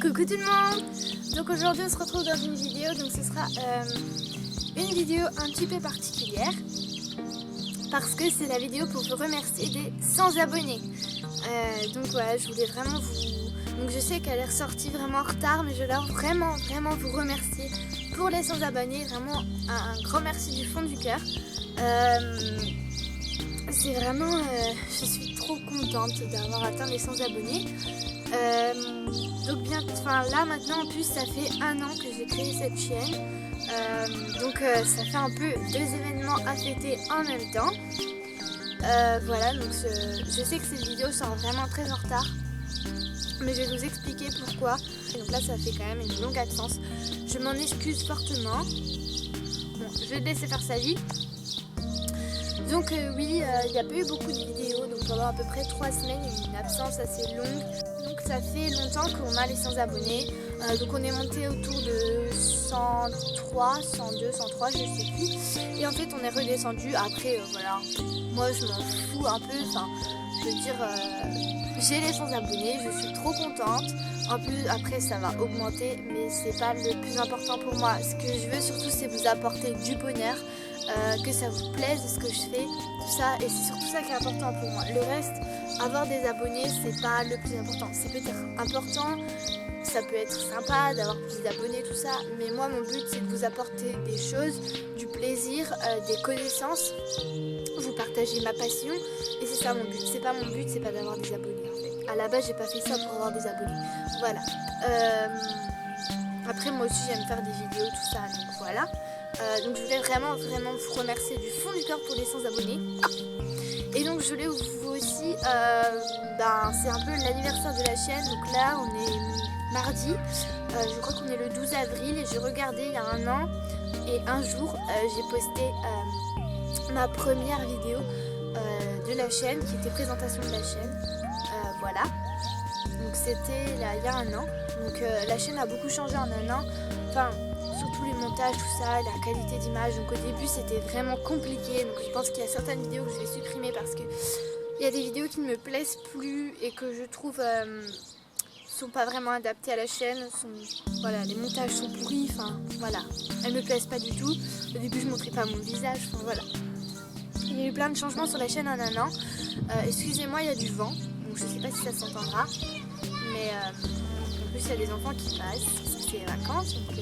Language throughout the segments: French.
Coucou tout le monde. Donc aujourd'hui on se retrouve dans une vidéo, donc ce sera une vidéo un petit peu particulière parce que c'est la vidéo pour vous remercier des 100 abonnés. Donc voilà, je voulais vraiment vous... Donc je sais qu'elle est ressortie vraiment en retard, mais je voulais vraiment vous remercier pour les 100 abonnés. Vraiment un grand merci du fond du cœur. C'est vraiment... je suis trop contente d'avoir atteint les 100 abonnés. Donc bien, là maintenant en plus ça fait 1 an que j'ai créé cette chaîne. Donc ça fait un peu 2 événements à fêter en même temps. Voilà, donc je sais que cette vidéo sera vraiment très en retard, mais je vais vous expliquer pourquoi. Donc là ça fait quand même une longue absence. Je m'en excuse fortement. Bon, je vais le laisser faire sa vie. Donc oui, il n'y a pas eu beaucoup de vidéos, donc pendant à peu près 3 semaines, il y a eu une absence assez longue. Donc ça fait longtemps qu'on a les 100 abonnés, donc on est monté autour de 103, 102, 103, je sais plus. Et en fait on est redescendu, après voilà, moi je m'en fous un peu, je veux dire, j'ai les 100 abonnés, je suis trop contente. En plus après ça va augmenter, mais c'est pas le plus important pour moi. Ce que je veux surtout c'est vous apporter du bonheur. Que ça vous plaise ce que je fais, tout ça, et c'est surtout ça qui est important pour moi. Le reste, avoir des abonnés, c'est pas le plus important. C'est peut-être important, ça peut être sympa d'avoir plus d'abonnés, tout ça, mais moi mon but c'est de vous apporter des choses, du plaisir, des connaissances, vous partager ma passion, et c'est ça mon but. C'est pas mon but, c'est pas d'avoir des abonnés en fait. À la base j'ai pas fait ça pour avoir des abonnés. Voilà. Après moi aussi j'aime faire des vidéos, tout ça, donc voilà. Donc je voulais vraiment vous remercier du fond du cœur pour les 100 abonnés. Et donc je voulais vous aussi, c'est un peu l'anniversaire de la chaîne. Donc là on est mardi, je crois qu'on est le 12 avril et j'ai regardé il y a 1 an. Et un jour j'ai posté ma première vidéo de la chaîne qui était présentation de la chaîne. Voilà. Donc c'était il y a 1 an. Donc la chaîne a beaucoup changé en 1 an. Enfin, surtout les montages, tout ça, la qualité d'image. Donc au début c'était vraiment compliqué. Donc je pense qu'il y a certaines vidéos que je vais supprimer parce que il y a des vidéos qui ne me plaisent plus et que je trouve sont pas vraiment adaptées à la chaîne. Voilà, les montages sont pourris. Enfin voilà, elles me plaisent pas du tout. Au début je montrais pas mon visage. Enfin voilà. Il y a eu plein de changements sur la chaîne en 1 an. Excusez-moi, il y a du vent. Donc je sais pas si ça s'entendra. Mais en plus il y a des enfants qui passent. C'est les vacances. Donc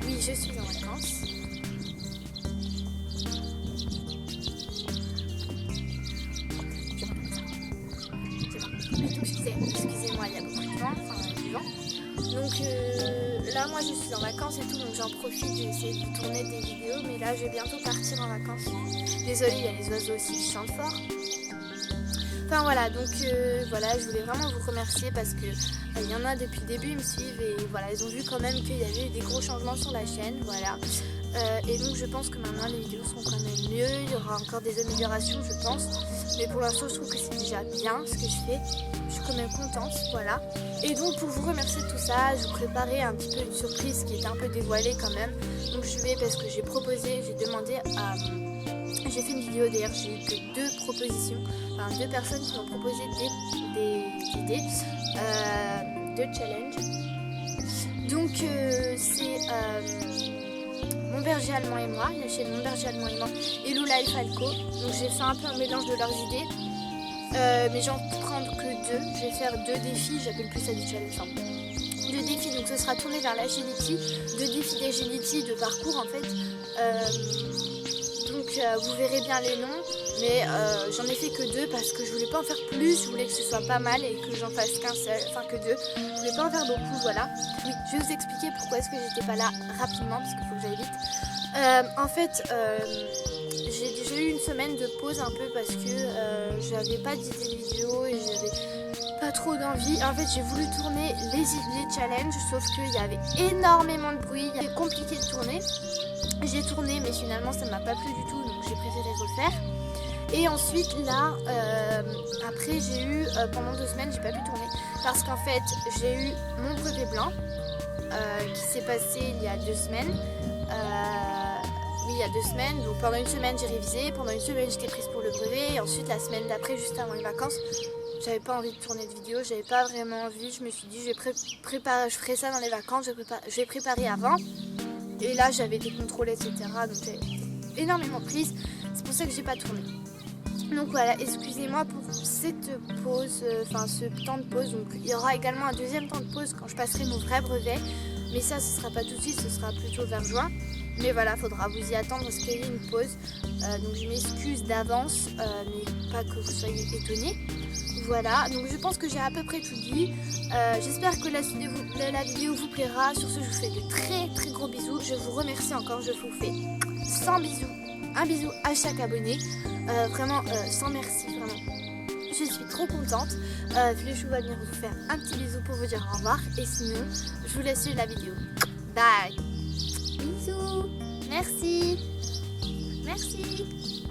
oui, je suis en vacances. Excusez-moi, il y a beaucoup de vent, du vent. Donc là, moi, je suis en vacances et tout, donc j'en profite. J'ai essayé de tourner des vidéos, mais là, je vais bientôt partir en vacances. Désolée, il y a les oiseaux aussi qui chantent fort. Enfin voilà, donc voilà, je voulais vraiment vous remercier parce que il y en a depuis le début, ils me suivent et voilà, ils ont vu quand même qu'il y avait des gros changements sur la chaîne, voilà. Et donc je pense que maintenant les vidéos seront quand même mieux, il y aura encore des améliorations je pense. Mais pour l'instant je trouve que c'est déjà bien ce que je fais, je suis quand même contente, voilà. Et donc pour vous remercier de tout ça, je vous préparais un petit peu une surprise qui était un peu dévoilée quand même. Donc je vais, parce que j'ai demandé à... J'ai fait une vidéo d'ailleurs, j'ai eu que 2 propositions, 2 personnes qui m'ont proposé des idées de challenge. Donc c'est Mon Berger Allemand et moi, la chaîne Mon Berger Allemand et moi, et Lula et Falco. Donc j'ai fait un peu un mélange de leurs idées, mais j'en prends que 2. Je vais faire 2 défis, j'appelle plus ça des challenges. 2 défis, donc ce sera tourné vers l'agility, 2 défis d'agility, de parcours en fait. Donc vous verrez bien les noms, mais j'en ai fait que 2 parce que je voulais pas en faire plus, je voulais que ce soit pas mal et que j'en fasse qu'un seul, enfin que 2. Je voulais pas en faire beaucoup, voilà. Oui, je vais vous expliquer pourquoi est-ce que j'étais pas là rapidement parce qu'il faut que j'aille vite. En fait, j'ai déjà eu une semaine de pause un peu parce que j'avais pas d'idée de vidéo et j'avais pas trop d'envie. En fait, j'ai voulu tourner les challenges, sauf qu'il y avait énormément de bruit, il était compliqué de tourner. J'ai tourné mais finalement ça ne m'a pas plu du tout, donc j'ai préféré refaire. Et ensuite là, après j'ai eu, pendant 2 semaines j'ai pas pu tourner parce qu'en fait j'ai eu mon brevet blanc qui s'est passé il y a 2 semaines. Oui, il y a 2 semaines, donc pendant 1 semaine j'ai révisé, pendant 1 semaine j'étais prise pour le brevet et ensuite la semaine d'après juste avant les vacances, j'avais pas envie de tourner de vidéo, j'avais pas vraiment envie. Je me suis dit je ferai ça dans les vacances, je vais préparer avant. Et là j'avais des contrôles etc. Donc j'avais énormément prise. C'est pour ça que j'ai pas tourné. Donc voilà, excusez-moi pour cette pause, ce temps de pause. Donc il y aura également un deuxième temps de pause quand je passerai mon vrai brevet. Mais ça, ce sera pas tout de suite, ce sera plutôt vers juin. Mais voilà, faudra vous y attendre parce qu'il y a une pause. Donc je m'excuse d'avance, mais pas que vous soyez étonnés. Voilà, donc je pense que j'ai à peu près tout dit. J'espère que la vidéo vous plaira. Sur ce, je vous fais de très très gros bisous. Je vous remercie encore, je vous fais 100 bisous. Un bisou à chaque abonné. Vraiment, sans merci, vraiment. Je suis trop contente. Fléchou va venir vous faire un petit bisou pour vous dire au revoir. Et sinon, je vous laisse suivre la vidéo. Bye. Bisous. Merci. Merci.